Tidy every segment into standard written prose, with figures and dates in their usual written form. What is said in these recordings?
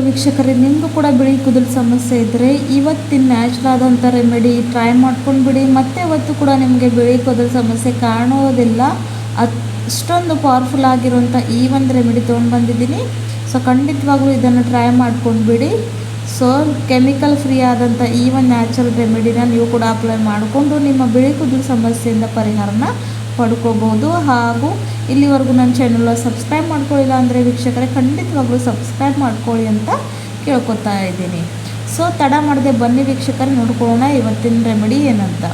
ವೀಕ್ಷಕರೇ, ನಿಮಗೂ ಕೂಡ ಬಿಳಿ ಕೂದಲು ಸಮಸ್ಯೆ ಇದ್ದರೆ ಇವತ್ತಿನ ನ್ಯಾಚುರಲ್ ಆದಂಥ ರೆಮಿಡಿ ಟ್ರೈ ಮಾಡ್ಕೊಂಡು ಬಿಡಿ. ಮತ್ತೆ ಇವತ್ತು ಕೂಡ ನಿಮಗೆ ಬಿಳಿ ಕೂದಲು ಸಮಸ್ಯೆ ಕಾಣೋದಿಲ್ಲ. ಅಷ್ಟೊಂದು ಪವರ್ಫುಲ್ ಆಗಿರುವಂಥ ಈ ಒಂದು ರೆಮಿಡಿ ತೊಗೊಂಡು ಬಂದಿದ್ದೀನಿ. ಸೊ ಖಂಡಿತವಾಗ್ಲೂ ಇದನ್ನು ಟ್ರೈ ಮಾಡ್ಕೊಂಡು ಬಿಡಿ. ಸೊ ಕೆಮಿಕಲ್ ಫ್ರೀ ಆದಂಥ ಈ ಒಂದು ನ್ಯಾಚುರಲ್ ರೆಮಿಡಿನ ನೀವು ಕೂಡ ಅಪ್ಲೈ ಮಾಡಿಕೊಂಡು ನಿಮ್ಮ ಬಿಳಿ ಕೂದಲು ಸಮಸ್ಯೆಯಿಂದ ಪರಿಹಾರನ ಪಡ್ಕೋಬೋದು. ಹಾಗೂ ಇಲ್ಲಿವರೆಗೂ ನನ್ನ ಚಾನಲ್ ಸಬ್ಸ್ಕ್ರೈಬ್ ಮಾಡ್ಕೊಳ್ಳಿಲ್ಲ ಅಂದರೆ ವೀಕ್ಷಕರೇ ಖಂಡಿತವಾಗ್ಲೂ ಸಬ್ಸ್ಕ್ರೈಬ್ ಮಾಡ್ಕೊಳ್ಳಿ ಅಂತ ಕೇಳ್ಕೊತಾ ಇದ್ದೀನಿ. ಸೊ ತಡ ಮಾಡದೆ ಬನ್ನಿ ವೀಕ್ಷಕರೇ, ನೋಡ್ಕೊಳ್ಳೋಣ ಇವತ್ತಿನ ರೆಮಿಡಿ ಏನಂತ.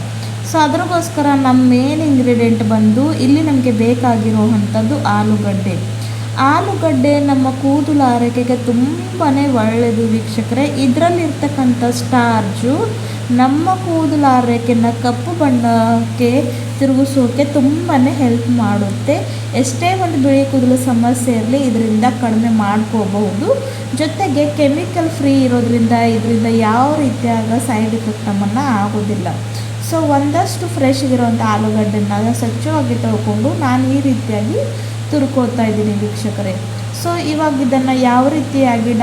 ಸೊ ಅದಕ್ಕೋಸ್ಕರ ನಮ್ಮ ಮೇನ್ ಇಂಗ್ರೀಡಿಯೆಂಟ್ ಬಂದು ಇಲ್ಲಿ ನಮಗೆ ಬೇಕಾಗಿರುವಂಥದ್ದು ಆಲೂಗಡ್ಡೆ ನಮ್ಮ ಕೂದಲು ಆರೈಕೆಗೆ ತುಂಬಾ ಒಳ್ಳೆಯದು ವೀಕ್ಷಕರೇ. ಇದರಲ್ಲಿರ್ತಕ್ಕಂಥ ಸ್ಟಾರ್ಚು ನಮ್ಮ ಕೂದಲು ಆರೈಕೆನ ಕಪ್ಪು ಬಣ್ಣಕ್ಕೆ ತಿರುಗಿಸೋಕೆ ತುಂಬಾ ಹೆಲ್ಪ್ ಮಾಡುತ್ತೆ. ಎಷ್ಟೇ ಒಂದು ಬಿಳಿ ಕೂದಲು ಸಮಸ್ಯೆ ಇರಲಿ ಇದರಿಂದ ಕಡಿಮೆ ಮಾಡ್ಕೋಬಹುದು. ಜೊತೆಗೆ ಕೆಮಿಕಲ್ ಫ್ರೀ ಇರೋದ್ರಿಂದ ಇದರಿಂದ ಯಾವ ರೀತಿಯಾದ ಸೈಡ್ ಎಫೆಕ್ಟ್ ನಮ್ಮನ್ನು ಆಗೋದಿಲ್ಲ. ಸೊ ಒಂದಷ್ಟು ಫ್ರೆಶ್ ಇರೋವಂಥ ಆಲೂಗಡ್ಡೆನ ಸ್ವಚ್ಛವಾಗಿ ತೊಳ್ಕೊಂಡು ನಾನು ಈ ರೀತಿಯಾಗಿ ತುರ್ಕೋತಾ ಇದ್ದೀನಿ ವೀಕ್ಷಕರೇ. ಸೊ ಇವಾಗ ಇದನ್ನು ಯಾವ ರೀತಿಯಾಗಿ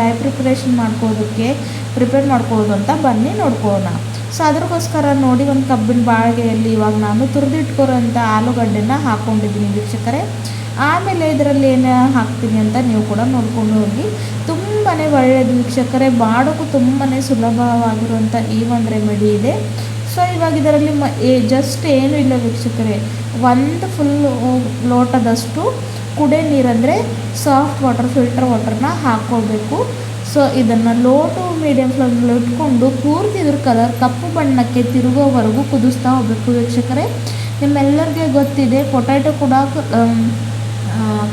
ಪ್ರಿಪೇರ್ ಮಾಡ್ಕೊಳ್ಳೋದು ಅಂತ ಬನ್ನಿ ನೋಡ್ಕೊಳ್ಳೋಣ. ಸೊ ಅದಕ್ಕೋಸ್ಕರ ನೋಡಿ, ಒಂದು ಕಬ್ಬಿನ ಬಾಳಿಗೆಯಲ್ಲಿ ಇವಾಗ ನಾನು ತುರಿದಿಟ್ಕೊರೋಂಥ ಆಲೂಗಡ್ಡೆನ ಹಾಕ್ಕೊಂಡಿದ್ದೀನಿ ವೀಕ್ಷಕರೇ. ಆಮೇಲೆ ಇದರಲ್ಲಿ ಏನು ಹಾಕ್ತೀನಿ ಅಂತ ನೀವು ಕೂಡ ನೋಡ್ಕೊಂಡು ಹೋಗಿ. ತುಂಬಾ ಒಳ್ಳೆಯದು ವೀಕ್ಷಕರೇ, ಮಾಡೋಕ್ಕೂ ತುಂಬಾ ಸುಲಭವಾಗಿರುವಂಥ ಈ ಒಂದು ರೆಮಿಡಿ ಇದೆ. ಸೊ ಇವಾಗ ಇದರಲ್ಲಿ ಜಸ್ಟ್ ಏನೂ ಇಲ್ಲ ವೀಕ್ಷಕರೇ, ಒಂದು ಫುಲ್ ಲೋಟದಷ್ಟು ಕುಡಿಯೋ ನೀರಂದರೆ ಸಾಫ್ಟ್ ವಾಟರ್, ಫಿಲ್ಟರ್ ವಾಟರ್ನ ಹಾಕ್ಕೋಬೇಕು. ಸೊ ಇದನ್ನು ಲೋ ಟು ಮೀಡಿಯಮ್ ಫ್ಲೇಮಲ್ಲಿ ಇಟ್ಕೊಂಡು ಪೂರ್ತಿ ಇದ್ರ ಕಲರ್ ಕಪ್ಪು ಬಣ್ಣಕ್ಕೆ ತಿರುಗೋವರೆಗೂ ಕುದಿಸ್ತಾ ಹೋಗಬೇಕು ವೀಕ್ಷಕರೇ. ನಿಮ್ಮೆಲ್ಲರಿಗೆ ಗೊತ್ತಿದೆ, ಪೊಟ್ಯಾಟೊ ಕೂಡ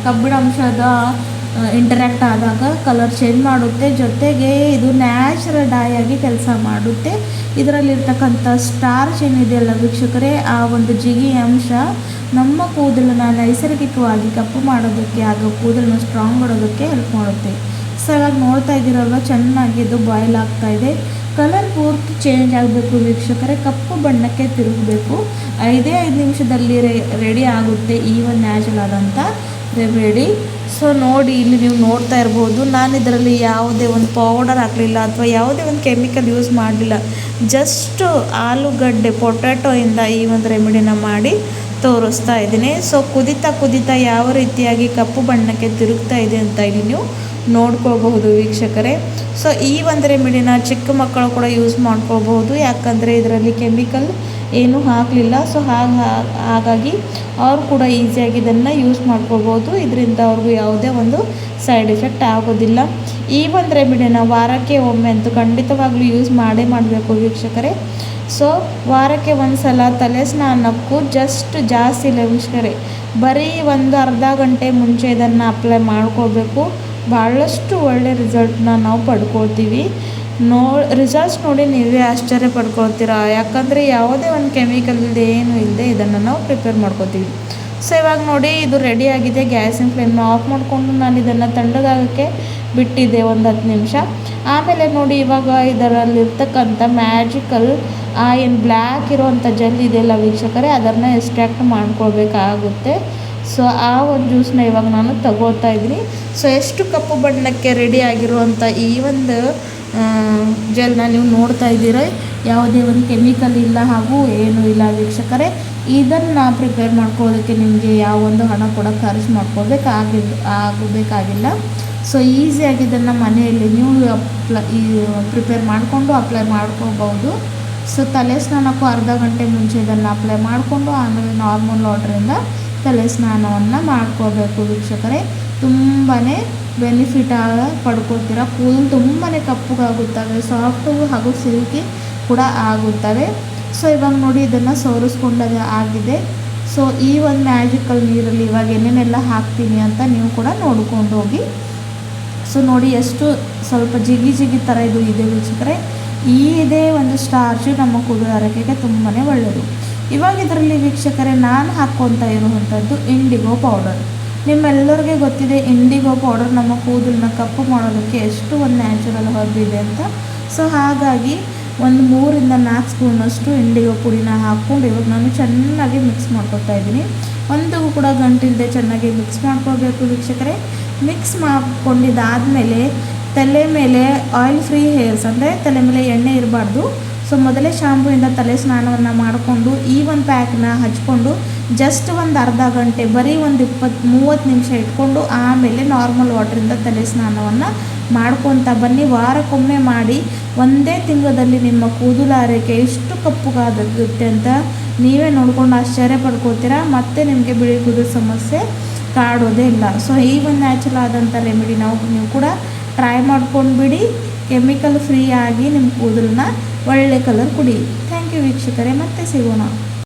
ಕಬ್ಬಿಣಾಂಶದ ಇಂಟರ್ಯಾಕ್ಟ್ ಆದಾಗ ಕಲರ್ ಚೇಂಜ್ ಮಾಡುತ್ತೆ. ಜೊತೆಗೆ ಇದು ನ್ಯಾಚುರಲ್ ಡೈ ಆಗಿ ಕೆಲಸ ಮಾಡುತ್ತೆ. ಇದರಲ್ಲಿರ್ತಕ್ಕಂಥ ಸ್ಟಾರ್ಚ್ ಏನಿದೆಯಲ್ಲ ವೀಕ್ಷಕರೇ, ಆ ಒಂದು ಜಿಗಿ ಅಂಶ ನಮ್ಮ ಕೂದಲನ್ನ ನೈಸರ್ಗಿಕವಾಗಿ ಕಪ್ಪು ಮಾಡೋದಕ್ಕೆ ಹಾಗೂ ಕೂದಲನ್ನ ಸ್ಟ್ರಾಂಗ್ ಮಾಡೋದಕ್ಕೆ ಹೆಲ್ಪ್ ಮಾಡುತ್ತೆ. ಸೊ ಇವಾಗ ನೋಡ್ತಾ ಇದ್ದೀರಲ್ವ, ಚೆನ್ನಾಗಿ ಇದು ಬಾಯ್ಲ್ ಆಗ್ತಾ ಇದೆ. ಕಲರ್ ಪೂರ್ತಿ ಚೇಂಜ್ ಆಗಬೇಕು ವೀಕ್ಷಕರೇ, ಕಪ್ಪು ಬಣ್ಣಕ್ಕೆ ತಿರುಗಬೇಕು. 5 ನಿಮಿಷದಲ್ಲಿ ರೆಡಿ ಆಗುತ್ತೆ ಈ ಒಂದು ನ್ಯಾಚುರಲ್ ಆದಂಥ ರೆಮಿಡಿ. ಸೊ ನೋಡಿ, ಇಲ್ಲಿ ನೀವು ನೋಡ್ತಾ ಇರ್ಬೋದು, ನಾನು ಇದರಲ್ಲಿ ಯಾವುದೇ ಒಂದು ಪೌಡರ್ ಹಾಕಲಿಲ್ಲ ಅಥವಾ ಯಾವುದೇ ಒಂದು ಕೆಮಿಕಲ್ ಯೂಸ್ ಮಾಡಲಿಲ್ಲ. ಜಸ್ಟು ಆಲೂಗಡ್ಡೆ ಪೊಟ್ಯಾಟೊಯಿಂದ ಈ ಒಂದು ರೆಮಿಡಿನ ಮಾಡಿ ತೋರಿಸ್ತಾ ಇದ್ದೀನಿ. ಸೊ ಕುದಿತಾ ಯಾವ ರೀತಿಯಾಗಿ ಕಪ್ಪು ಬಣ್ಣಕ್ಕೆ ತಿರುಗ್ತಾ ಇದೆ ಅಂತ ಇಲ್ಲಿ ನೀವು ನೋಡ್ಕೋಬಹುದು ವೀಕ್ಷಕರೇ. ಸೊ ಈ ಒಂದು ರೆಮಿಡಿನ ಚಿಕ್ಕ ಮಕ್ಕಳು ಕೂಡ ಯೂಸ್ ಮಾಡ್ಕೋಬಹುದು, ಯಾಕಂದರೆ ಇದರಲ್ಲಿ ಕೆಮಿಕಲ್ ಏನೂ ಹಾಕಲಿಲ್ಲ. ಸೊ ಹಾಗಾಗಿ ಅವರು ಕೂಡ ಈಸಿಯಾಗಿ ಇದನ್ನು ಯೂಸ್ ಮಾಡ್ಕೋಬೋದು. ಇದರಿಂದ ಅವ್ರಿಗೂ ಯಾವುದೇ ಒಂದು ಸೈಡ್ ಎಫೆಕ್ಟ್ ಆಗೋದಿಲ್ಲ. ಈ ಒಂದು ರೆಮಿಡಿನ ವಾರಕ್ಕೆ ಒಮ್ಮೆ ಅಂತೂ ಖಂಡಿತವಾಗ್ಲೂ ಯೂಸ್ ಮಾಡಬೇಕು ವೀಕ್ಷಕರೇ. ಸೊ ವಾರಕ್ಕೆ ಒಂದು ಸಲ ತಲೆ ಸ್ನಾನಕ್ಕೂ ಜಾಸ್ತಿ ಇಲ್ಲ ವೀಕ್ಷಕರೇ, ಬರೀ ಒಂದು ಅರ್ಧ ಗಂಟೆ ಮುಂಚೆ ಇದನ್ನು ಅಪ್ಲೈ ಮಾಡ್ಕೋಬೇಕು. ಭಾಳಷ್ಟು ಒಳ್ಳೆ ರಿಸಲ್ಟ್ನ ನಾವು ಪಡ್ಕೊಳ್ತೀವಿ. ರಿಸಲ್ಟ್ಸ್ ನೋಡಿ ನೀವೇ ಆಶ್ಚರ್ಯ ಪಡ್ಕೊಳ್ತೀರಾ, ಯಾಕಂದರೆ ಯಾವುದೇ ಒಂದು ಕೆಮಿಕಲ್ ಇಲ್ಲದೆ ಏನೂ ಇಲ್ಲದೆ ಇದನ್ನು ನಾವು ಪ್ರಿಪೇರ್ ಮಾಡ್ಕೋತೀವಿ. ಸೊ ಇವಾಗ ನೋಡಿ, ಇದು ರೆಡಿಯಾಗಿದೆ. ಗ್ಯಾಸಿನ ಫ್ಲೇಮ್ನ ಆಫ್ ಮಾಡಿಕೊಂಡು ನಾನು ಇದನ್ನು ತಣ್ಣಗಾಗೋಕ್ಕೆ ಬಿಟ್ಟಿದ್ದೆ ಒಂದು 10 ನಿಮಿಷ. ಆಮೇಲೆ ನೋಡಿ, ಇವಾಗ ಇದರಲ್ಲಿರ್ತಕ್ಕಂಥ ಮ್ಯಾಜಿಕಲ್ ಏನು ಬ್ಲ್ಯಾಕ್ ಇರೋವಂಥ ಜೆಲ್ ಇದೆಯಲ್ಲ ವೀಕ್ಷಕರೇ, ಅದನ್ನು ಎಕ್ಸ್ಟ್ರಾಕ್ಟ್ ಮಾಡ್ಕೊಳ್ಬೇಕಾಗುತ್ತೆ. ಸೊ ಆ ಒಂದು ಜ್ಯೂಸನ್ನ ಇವಾಗ ನಾನು ತಗೋತಾ ಇದ್ದೀನಿ. ಸೊ ಎಷ್ಟು ಕಪ್ಪು ಬಣ್ಣಕ್ಕೆ ರೆಡಿ ಆಗಿರುವಂಥ ಈ ಒಂದು ಜೆಲ್ನ ನೀವು ನೋಡ್ತಾ ಇದ್ದೀರ, ಯಾವುದೇ ಒಂದು ಕೆಮಿಕಲ್ ಇಲ್ಲ ಹಾಗೂ ಏನೂ ಇಲ್ಲ ವೀಕ್ಷಕರೇ. ಇದನ್ನು ಪ್ರಿಪೇರ್ ಮಾಡ್ಕೊಳ್ಳೋದಕ್ಕೆ ನಿಮಗೆ ಯಾವ ಒಂದು ಹಣ ಕೂಡ ಖರ್ಚು ಆಗಬೇಕಾಗಿಲ್ಲ. ಸೊ ಈಸಿಯಾಗಿ ಇದನ್ನು ಮನೆಯಲ್ಲಿ ನೀವು ಪ್ರಿಪೇರ್ ಮಾಡಿಕೊಂಡು ಅಪ್ಲೈ ಮಾಡ್ಕೋಬೋದು. ಸೊ ತಲೆ ಸ್ನಾನಕ್ಕೂ ಅರ್ಧ ಗಂಟೆ ಮುಂಚೆ ಇದನ್ನು ಅಪ್ಲೈ ಮಾಡಿಕೊಂಡು ಆಮೇಲೆ ನಾರ್ಮಲ್ ವಾಟ್ರಿಂದ ತಲೆ ಸ್ನಾನವನ್ನು ಮಾಡ್ಕೋಬೇಕು ವೀಕ್ಷಕರೇ. ತುಂಬಾ ಬೆನಿಫಿಟ್ ಪಡ್ಕೊಳ್ತೀರ. ಕೂದಲು ತುಂಬಾ ಕಪ್ಪಗಾಗುತ್ತವೆ, ಸಾಫ್ಟು ಹಾಗೂ ಸಿಲ್ಕಿ ಕೂಡ ಆಗುತ್ತವೆ. ಸೊ ಇವಾಗ ನೋಡಿ, ಇದನ್ನು ಸೋರಿಸ್ಕೊಂಡಾಗ ಆಗಿದೆ. ಸೊ ಈ ಒಂದು ಮ್ಯಾಜಿಕಲ್ ನೀರಲ್ಲಿ ಇವಾಗ ಏನೇನೆಲ್ಲ ಹಾಕ್ತೀನಿ ಅಂತ ನೀವು ಕೂಡ ನೋಡ್ಕೊಂಡು ಹೋಗಿ. ಸೊ ನೋಡಿ, ಎಷ್ಟು ಸ್ವಲ್ಪ ಜಿಗಿ ಥರ ಇದು ಇದೆ ವೀಕ್ಷಕರೇ. ಇದೇ ಒಂದು ಸ್ಟಾರ್ಚು ನಮ್ಮ ಕೂದಲು ಆರೈಕೆಗೆ ತುಂಬಾ ಒಳ್ಳೆಯದು. ಇವಾಗ ಇದರಲ್ಲಿ ವೀಕ್ಷಕರೇ ನಾನು ಹಾಕ್ಕೊತಾ ಇರುವಂಥದ್ದು ಇಂಡಿಗೋ ಪೌಡರ್. ನಿಮ್ಮೆಲ್ಲರಿಗೆ ಗೊತ್ತಿದೆ, ಇಂಡಿಗೋ ಪೌಡರ್ ನಮ್ಮ ಕೂದಲನ್ನ ಕಪ್ಪು ಮಾಡೋದಕ್ಕೆ ಎಷ್ಟು ಒಂದು ನ್ಯಾಚುರಲ್ ಹರ್ಬ್ ಇದೆ ಅಂತ. ಸೊ ಹಾಗಾಗಿ ಒಂದು 3-4 ಸ್ಪೂನಷ್ಟು ಇಂಡಿಗೋ ಪುಡಿನ ಹಾಕ್ಕೊಂಡು ಇವಾಗ ನಾನು ಚೆನ್ನಾಗಿ ಮಿಕ್ಸ್ ಮಾಡ್ಕೊತಾ ಇದ್ದೀನಿ. ಒಂದು ಕೂಡ ಗಂಟಿಲ್ಲದೆ ಚೆನ್ನಾಗಿ ಮಿಕ್ಸ್ ಮಾಡ್ಕೋಬೇಕು ವೀಕ್ಷಕರೇ. ಮಿಕ್ಸ್ ಮಾಡ್ಕೊಂಡಿದ್ದಾದಮೇಲೆ ತಲೆ ಮೇಲೆ ಆಯಿಲ್ ಫ್ರೀ ಹೇರ್ಸ್ ಅಂದರೆ ತಲೆ ಮೇಲೆ ಎಣ್ಣೆ ಇರಬಾರ್ದು. ಸೊ ಮೊದಲೇ ಶಾಂಪೂಯಿಂದ ತಲೆ ಸ್ನಾನವನ್ನು ಮಾಡಿಕೊಂಡು ಈ ಒಂದು ಪ್ಯಾಕ್ನ ಹಚ್ಕೊಂಡು ಜಸ್ಟ್ ಒಂದು ಅರ್ಧ ಗಂಟೆ ಬರೀ ಒಂದು 20-30 ನಿಮಿಷ ಇಟ್ಕೊಂಡು ಆಮೇಲೆ ನಾರ್ಮಲ್ ವಾಟ್ರಿಂದ ತಲೆ ಸ್ನಾನವನ್ನು ಮಾಡ್ಕೊತ ಬನ್ನಿ. ವಾರಕ್ಕೊಮ್ಮೆ ಮಾಡಿ ಒಂದೇ ತಿಂಗಳಲ್ಲಿ ನಿಮ್ಮ ಕೂದಲು ಆರೈಕೆ ಎಷ್ಟು ಕಪ್ಪುಗಾಗುತ್ತೆ ಅಂತ ನೀವೇ ನೋಡ್ಕೊಂಡು ಆಶ್ಚರ್ಯ ಪಡ್ಕೋತೀರಾ. ಮತ್ತು ನಿಮಗೆ ಬಿಳಿ ಕೂದಲು ಸಮಸ್ಯೆ ಕಾಡೋದೇ ಇಲ್ಲ. ಸೊ ಈ ಒಂದು ನ್ಯಾಚುರಲ್ ಆದಂಥ ರೆಮಿಡಿ ನೀವು ಕೂಡ ಟ್ರೈ ಮಾಡ್ಕೊಂಡು ಬಿಡಿ. ಕೆಮಿಕಲ್ ಫ್ರೀ ಆಗಿ ನಿಮ್ಮ ಕೂದಲನ್ನ ಒಳ್ಳೆ ಕಲರ್ ಕೊಡಿ. ಥ್ಯಾಂಕ್ ಯು ವೀಕ್ಷಕರೇ, ಮತ್ತೆ ಸಿಗೋಣ.